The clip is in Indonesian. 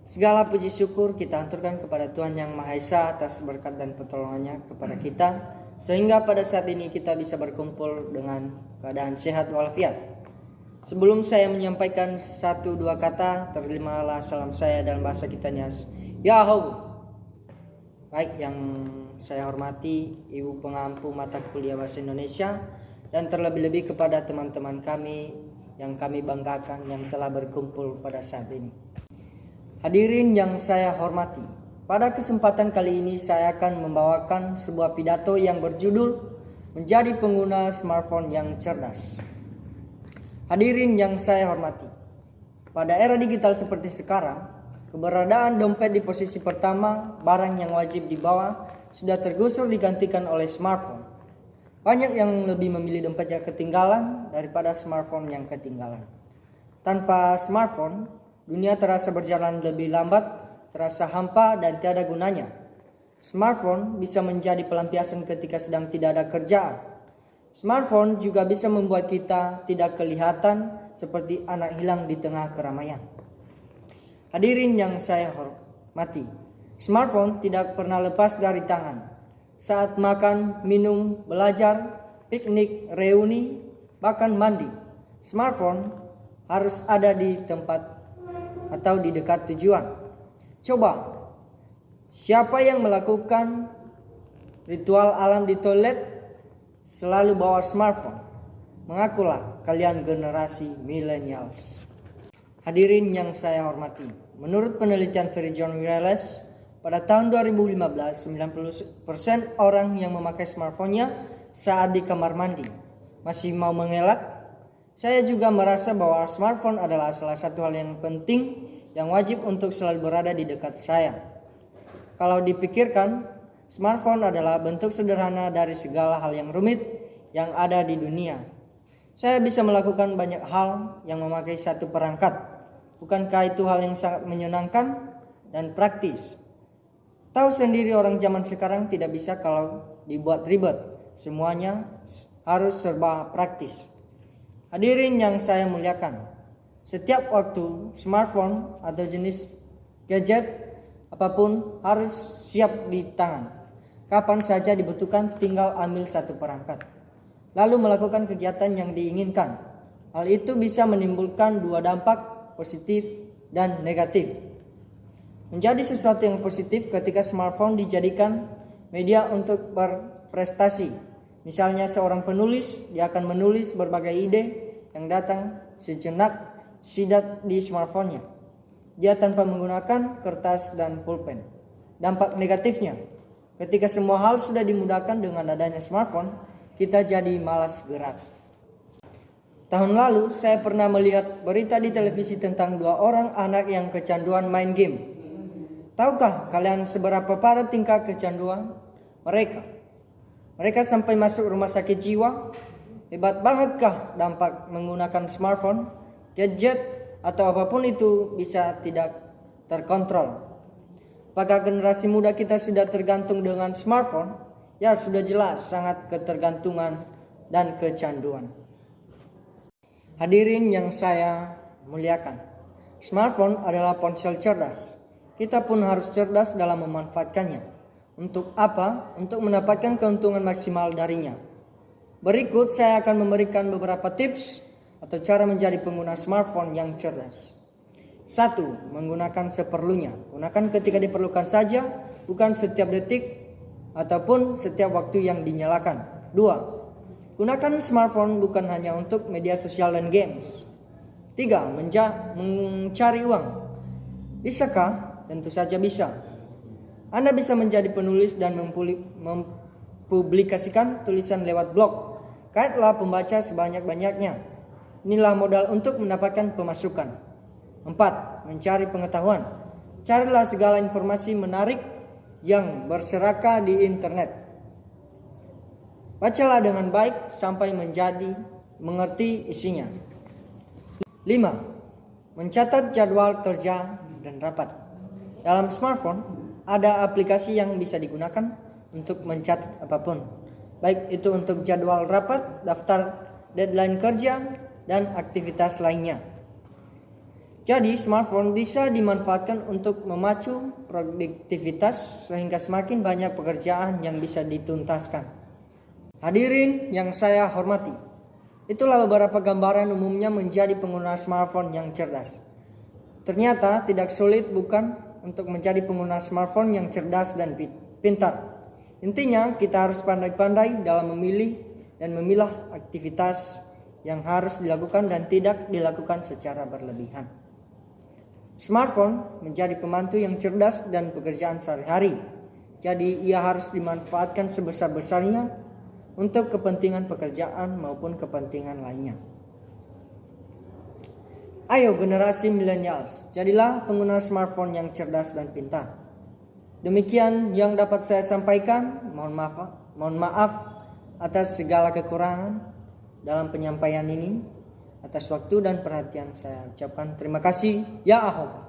Segala puji syukur kita aturkan kepada Tuhan Yang Maha Esa atas berkat dan pertolongannya kepada kita, sehingga pada saat ini kita bisa berkumpul dengan keadaan sehat walafiat. Sebelum saya menyampaikan 1-2 kata, terimalah salam saya dalam bahasa kitanya, Yahoo. Baik, yang saya hormati Ibu Pengampu Mata Kuliah Bahasa Indonesia, dan terlebih-lebih kepada teman-teman kami yang kami banggakan yang telah berkumpul pada saat ini. Hadirin yang saya hormati, pada kesempatan kali ini saya akan membawakan sebuah pidato yang berjudul Menjadi Pengguna Smartphone yang Cerdas. Hadirin yang saya hormati, pada era digital seperti sekarang, keberadaan dompet di posisi pertama, barang yang wajib dibawa, sudah tergusur digantikan oleh smartphone. Banyak yang lebih memilih dompet yang ketinggalan daripada smartphone yang ketinggalan. Tanpa smartphone, dunia terasa berjalan lebih lambat, terasa hampa dan tiada gunanya. Smartphone bisa menjadi pelampiasan ketika sedang tidak ada kerjaan. Smartphone juga bisa membuat kita tidak kelihatan seperti anak hilang di tengah keramaian. Hadirin yang saya hormati, smartphone tidak pernah lepas dari tangan. Saat makan, minum, belajar, piknik, reuni, bahkan mandi, smartphone harus ada di tempat atau di dekat tujuan. Coba, siapa yang melakukan ritual alam di toilet selalu bawa smartphone? Mengakulah kalian generasi millennials. Hadirin yang saya hormati, menurut penelitian Verizon Wireless, pada tahun 2015, 90% orang yang memakai smartphone-nya saat di kamar mandi masih mau mengelak. Saya juga merasa bahwa smartphone adalah salah satu hal yang penting yang wajib untuk selalu berada di dekat saya. Kalau dipikirkan, smartphone adalah bentuk sederhana dari segala hal yang rumit yang ada di dunia. Saya bisa melakukan banyak hal yang memakai satu perangkat. Bukankah itu hal yang sangat menyenangkan dan praktis? Tahu sendiri orang zaman sekarang tidak bisa kalau dibuat ribet. Semuanya harus serba praktis. Hadirin yang saya muliakan, setiap waktu smartphone atau jenis gadget apapun harus siap di tangan. Kapan saja dibutuhkan, tinggal ambil satu perangkat, lalu melakukan kegiatan yang diinginkan. Hal itu bisa menimbulkan dua dampak, positif dan negatif. Menjadi sesuatu yang positif ketika smartphone dijadikan media untuk berprestasi. Misalnya seorang penulis, dia akan menulis berbagai ide yang datang sejenak sidat di smartphone-nya. Dia tanpa menggunakan kertas dan pulpen. Dampak negatifnya, ketika semua hal sudah dimudahkan dengan adanya smartphone, kita jadi malas gerak. Tahun lalu saya pernah melihat berita di televisi tentang 2 orang anak yang kecanduan main game. Tahukah kalian seberapa parah tingkat kecanduan mereka? Mereka sampai masuk rumah sakit jiwa. Hebat bangetkah dampak menggunakan smartphone, gadget, atau apapun itu bisa tidak terkontrol? Apakah generasi muda kita sudah tergantung dengan smartphone? Ya, sudah jelas sangat ketergantungan dan kecanduan. Hadirin yang saya muliakan, smartphone adalah ponsel cerdas. Kita pun harus cerdas dalam memanfaatkannya. Untuk apa? Untuk mendapatkan keuntungan maksimal darinya. Berikut saya akan memberikan beberapa tips atau cara menjadi pengguna smartphone yang cerdas. 1. Menggunakan seperlunya. Gunakan ketika diperlukan saja, bukan setiap detik ataupun setiap waktu yang dinyalakan. 2. Gunakan smartphone bukan hanya untuk media sosial dan games. 3. Mencari uang. Bisakah? Tentu saja bisa. Anda bisa menjadi penulis dan mempublikasikan tulisan lewat blog. Kaitlah pembaca sebanyak-banyaknya. Inilah modal untuk mendapatkan pemasukan. 4. Mencari pengetahuan. Carilah segala informasi menarik yang berserakan di internet. Bacalah dengan baik sampai mengerti isinya. 5. Mencatat jadwal kerja dan rapat. Dalam smartphone ada aplikasi yang bisa digunakan untuk mencatat apapun, baik itu untuk jadwal rapat, daftar deadline kerja, dan aktivitas lainnya. Jadi smartphone bisa dimanfaatkan untuk memacu produktivitas sehingga semakin banyak pekerjaan yang bisa dituntaskan. Hadirin yang saya hormati, itulah beberapa gambaran umumnya menjadi pengguna smartphone yang cerdas. Ternyata tidak sulit bukan untuk menjadi pengguna smartphone yang cerdas dan pintar. Intinya kita harus pandai-pandai dalam memilih dan memilah aktivitas yang harus dilakukan dan tidak dilakukan secara berlebihan. Smartphone menjadi pembantu yang cerdas dan pekerjaan sehari-hari. Jadi ia harus dimanfaatkan sebesar-besarnya untuk kepentingan pekerjaan maupun kepentingan lainnya. Ayo generasi millennials, jadilah pengguna smartphone yang cerdas dan pintar. Demikian yang dapat saya sampaikan. Mohon maaf atas segala kekurangan dalam penyampaian ini. Atas waktu dan perhatian saya ucapkan terima kasih. Ya Ahok.